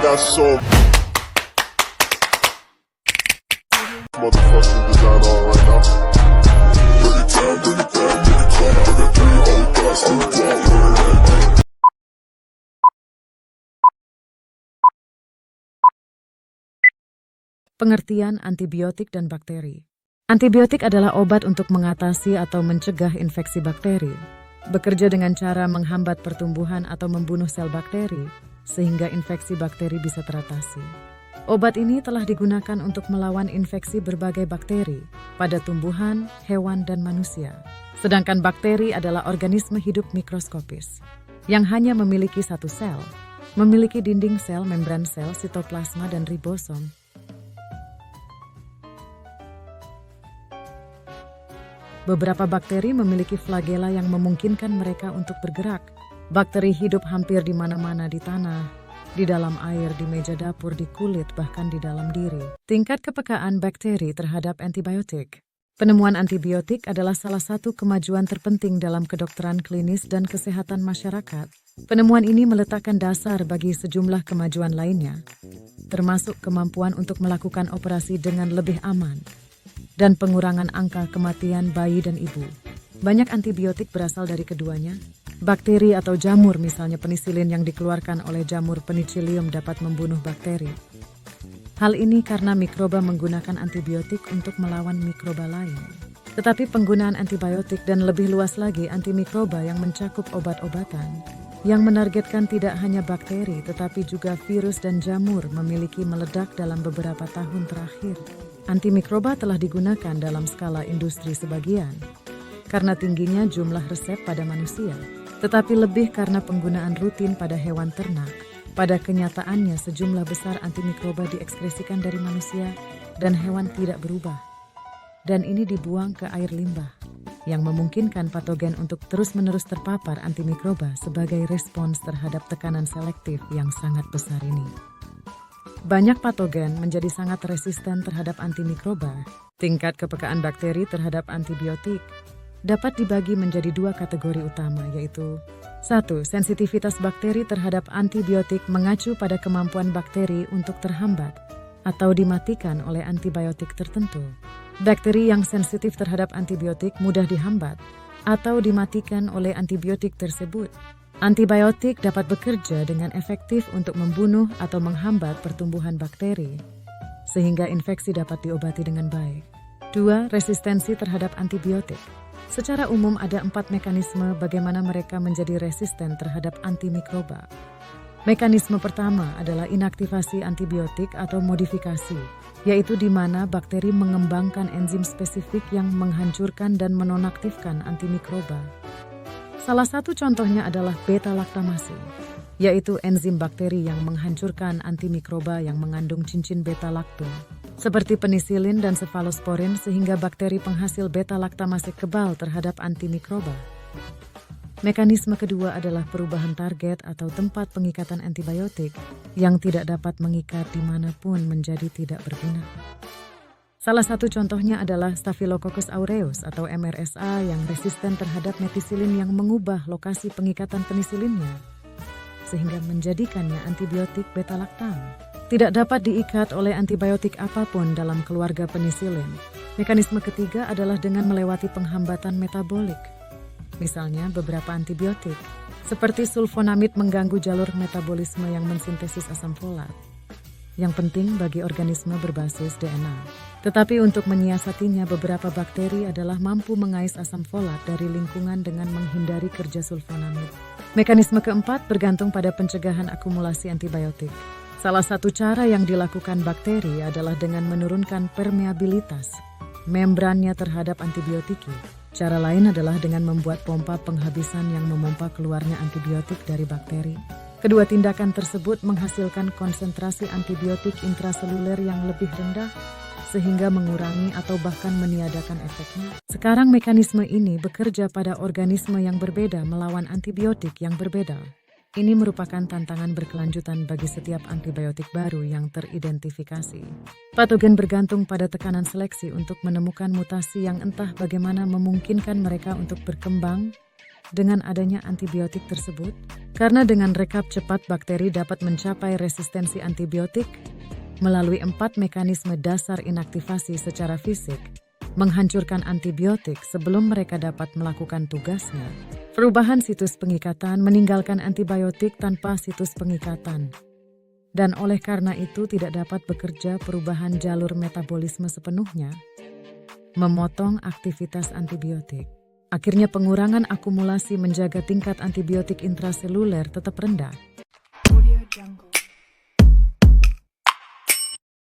got so motherfucking design on right now. Bring it down, bring it down, bring it down. I got 3 old guys to walk. Pengertian antibiotik dan bakteri. Antibiotik adalah obat untuk mengatasi atau mencegah infeksi bakteri. Bekerja dengan cara menghambat pertumbuhan atau membunuh sel bakteri, sehingga infeksi bakteri bisa teratasi. Obat ini telah digunakan untuk melawan infeksi berbagai bakteri pada tumbuhan, hewan, dan manusia. Sedangkan bakteri adalah organisme hidup mikroskopis, yang hanya memiliki satu sel, memiliki dinding sel, membran sel, sitoplasma, dan ribosom. Beberapa bakteri memiliki flagela yang memungkinkan mereka untuk bergerak. Bakteri hidup hampir di mana-mana, di tanah, di dalam air, di meja dapur, di kulit, bahkan di dalam diri. Tingkat kepekaan bakteri terhadap antibiotik. Penemuan antibiotik adalah salah satu kemajuan terpenting dalam kedokteran klinis dan kesehatan masyarakat. Penemuan ini meletakkan dasar bagi sejumlah kemajuan lainnya, termasuk kemampuan untuk melakukan operasi dengan lebih aman dan pengurangan angka kematian bayi dan ibu. Banyak antibiotik berasal dari keduanya. Bakteri atau jamur, misalnya penisilin yang dikeluarkan oleh jamur Penicillium, dapat membunuh bakteri. Hal ini karena mikroba menggunakan antibiotik untuk melawan mikroba lain. Tetapi penggunaan antibiotik dan lebih luas lagi antimikroba yang mencakup obat-obatan yang menargetkan tidak hanya bakteri tetapi juga virus dan jamur memiliki meledak dalam beberapa tahun terakhir. Antimikroba telah digunakan dalam skala industri sebagian karena tingginya jumlah resep pada manusia, tetapi lebih karena penggunaan rutin pada hewan ternak. Pada kenyataannya sejumlah besar antimikroba diekskresikan dari manusia dan hewan tidak berubah. Dan ini dibuang ke air limbah, yang memungkinkan patogen untuk terus-menerus terpapar antimikroba sebagai respons terhadap tekanan selektif yang sangat besar ini. Banyak patogen menjadi sangat resisten terhadap antimikroba. Tingkat kepekaan bakteri terhadap antibiotik dapat dibagi menjadi 2 kategori utama, yaitu 1. Sensitivitas bakteri terhadap antibiotik mengacu pada kemampuan bakteri untuk terhambat atau dimatikan oleh antibiotik tertentu. Bakteri yang sensitif terhadap antibiotik mudah dihambat atau dimatikan oleh antibiotik tersebut. Antibiotik dapat bekerja dengan efektif untuk membunuh atau menghambat pertumbuhan bakteri, sehingga infeksi dapat diobati dengan baik. 2. Resistensi terhadap antibiotik. Secara umum ada 4 mekanisme bagaimana mereka menjadi resisten terhadap antimikroba. Mekanisme pertama adalah inaktivasi antibiotik atau modifikasi, yaitu di mana bakteri mengembangkan enzim spesifik yang menghancurkan dan menonaktifkan antimikroba. Salah satu contohnya adalah beta-laktamase, yaitu enzim bakteri yang menghancurkan antimikroba yang mengandung cincin beta-laktum, seperti penisilin dan sefalosporin, sehingga bakteri penghasil beta-laktamase kebal terhadap antimikroba. Mekanisme kedua adalah perubahan target atau tempat pengikatan antibiotik yang tidak dapat mengikat dimanapun menjadi tidak berguna. Salah satu contohnya adalah Staphylococcus aureus atau MRSA yang resisten terhadap metisilin yang mengubah lokasi pengikatan penisilinnya, sehingga menjadikannya antibiotik beta-laktam. Tidak dapat diikat oleh antibiotik apapun dalam keluarga penisilin. Mekanisme ketiga adalah dengan melewati penghambatan metabolik. Misalnya beberapa antibiotik, seperti sulfonamid mengganggu jalur metabolisme yang mensintesis asam folat, yang penting bagi organisme berbasis DNA. Tetapi untuk menyiasatinya, beberapa bakteri adalah mampu mengais asam folat dari lingkungan dengan menghindari kerja sulfonamid. Mekanisme keempat bergantung pada pencegahan akumulasi antibiotik. Salah satu cara yang dilakukan bakteri adalah dengan menurunkan permeabilitas membrannya terhadap antibiotika. Cara lain adalah dengan membuat pompa penghabisan yang memompa keluarnya antibiotik dari bakteri. Kedua tindakan tersebut menghasilkan konsentrasi antibiotik intraseluler yang lebih rendah, sehingga mengurangi atau bahkan meniadakan efeknya. Sekarang mekanisme ini bekerja pada organisme yang berbeda melawan antibiotik yang berbeda. Ini merupakan tantangan berkelanjutan bagi setiap antibiotik baru yang teridentifikasi. Patogen bergantung pada tekanan seleksi untuk menemukan mutasi yang entah bagaimana memungkinkan mereka untuk berkembang. Dengan adanya antibiotik tersebut, Karena dengan rekap cepat bakteri dapat mencapai resistensi antibiotik melalui 4 mekanisme dasar inaktivasi secara fisik, menghancurkan antibiotik sebelum mereka dapat melakukan tugasnya. Perubahan situs pengikatan meninggalkan antibiotik tanpa situs pengikatan. Dan oleh karena itu tidak dapat bekerja perubahan jalur metabolisme sepenuhnya, memotong aktivitas antibiotik. Akhirnya pengurangan akumulasi menjaga tingkat antibiotik intraseluler tetap rendah. Audio Jungle.